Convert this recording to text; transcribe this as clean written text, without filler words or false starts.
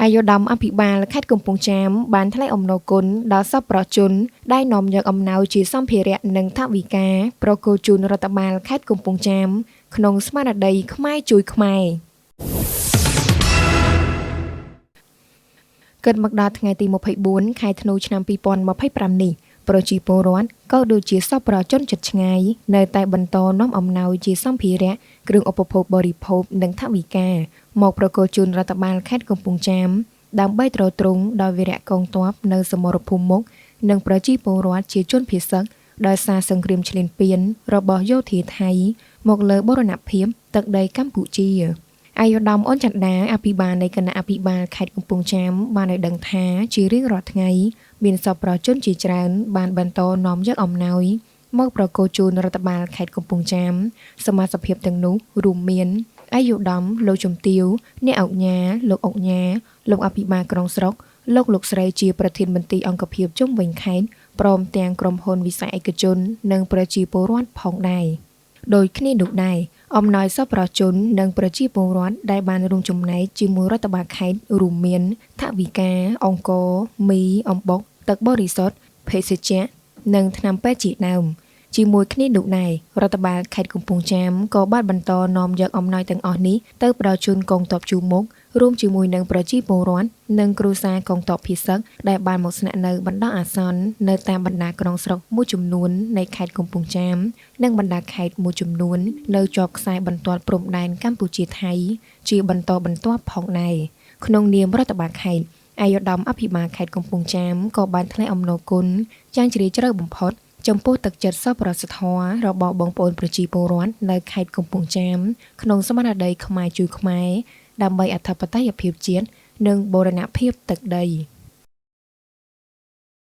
អាយុដំអភិបាលខេត្តកំពង់ចាមបានថ្លែងអំណរគុណដល់សប្បុរសជនដែលនាំយកអំណោយជាសម្ភារៈនិងថវិកាប្រគល់ជូនរដ្ឋបាលខេត្តកំពង់ចាមក្នុងស្មារតីខ្មែរជួយខ្មែរគិតមកដល់ថ្ងៃទី24ខែធ្នូឆ្នាំ2025នេះប្រជាពលរដ្ឋក៏ដូចជាសប្បុរសជនជិតឆ្ងាយនៅតែបន្តនាំអំណោយជាសម្ភារៈគ្រឿងឧបភោគបរិភោគនិងថវិកាមកប្រគល់ជូនរដ្ឋបាលខេត្តកំពង់ចាមដើម្បីទ្រទ្រង់ដល់វីរៈកងទ័ពនៅសមរភូមិមុខនិងប្រជាពលរដ្ឋជាជនភៀសសឹកដោយសារសង្គ្រាមឈ្លានពានរបស់យោធាថៃមកលើបូរណភាពទឹកដីកម្ពុជាអាយុដំអូនចន្ទដាអភិបាលនៃគណៈអភិបាលខេត្តកំពង់ចាមបានឲ្យដឹងថាជារៀងរាល់ថ្ងៃមានសប្បុរសជនជាច្រើនបានបន្តនាំយកអំណោយមកប្រគល់ជូនរដ្ឋបាលខេត្តកំពង់ចាមសមាជិកភាពទាំងនោះរួមមានអាយុដំលោកជំទាវអ្នកអុកញ៉ាលោកអុកញ៉ាលោកអភិបាលក្រុងស្រុកលោកស្រីជាប្រធានមន្ត្រីអង្គភាពជុំវិញខេត្តព្រមទាំងក្រុមហ៊ុនវិស័យឯកជននិងប្រជាពលរដ្ឋផងដែរដោយគ្នានោះដែរអំណោយសប្បុរសជននិងប្រជាពលរដ្ឋដែលបានរួមចំណែកជាមួយរដ្ឋបាលខេត្តរួមមានថវិកាអង្គរមីអំបុកទឹកបរិសុទ្ធភេសជ្ជៈនិងថ្នាំពេទ្យជាដើមជាមួយគ្នានោះដែររដ្ឋបាលខេត្តកំពង់ចាមក៏បានបន្តនាំយកអំណោយទាំងអស់នេះទៅផ្ដល់ជូនកងទ័ពជួរមុខរួមជាមួយនឹងប្រជាពលរដ្ឋនិងគ្រួសារកងទ័ពភៀសសឹកដែលបានមកស្នាក់នៅបណ្ដោះអាសន្ននៅតាមបណ្ដាក្រុងស្រុកមួយចំនួននៃខេត្តកំពង់ចាមនិងបណ្ដាខេត្តមួយចំនួននៅជាប់ខ្សែបន្ទាត់ព្រំដែនកម្ពុជាថៃជាបន្តបន្ទាប់ផងដែរក្នុងនាមរដ្ឋបាលខេត្តអាយុដំអភិបាលខេត្តកំពង់ចាមក៏បានថ្លែងអំណរគុណយ៉ាងជ្រាលជ្រៅបំផុតចំពោះទឹកចិត្តសប្បុរសធម៌របស់បងប្អូនប្រជាពលរដ្ឋនៅខេត្តកំពង់ចាមក្នុងស្មារតីខ្មែរជួយខ្មែរដើម្បីអធិបតេយ្យភាពជាតិនិងបូរណភាពទឹកដី។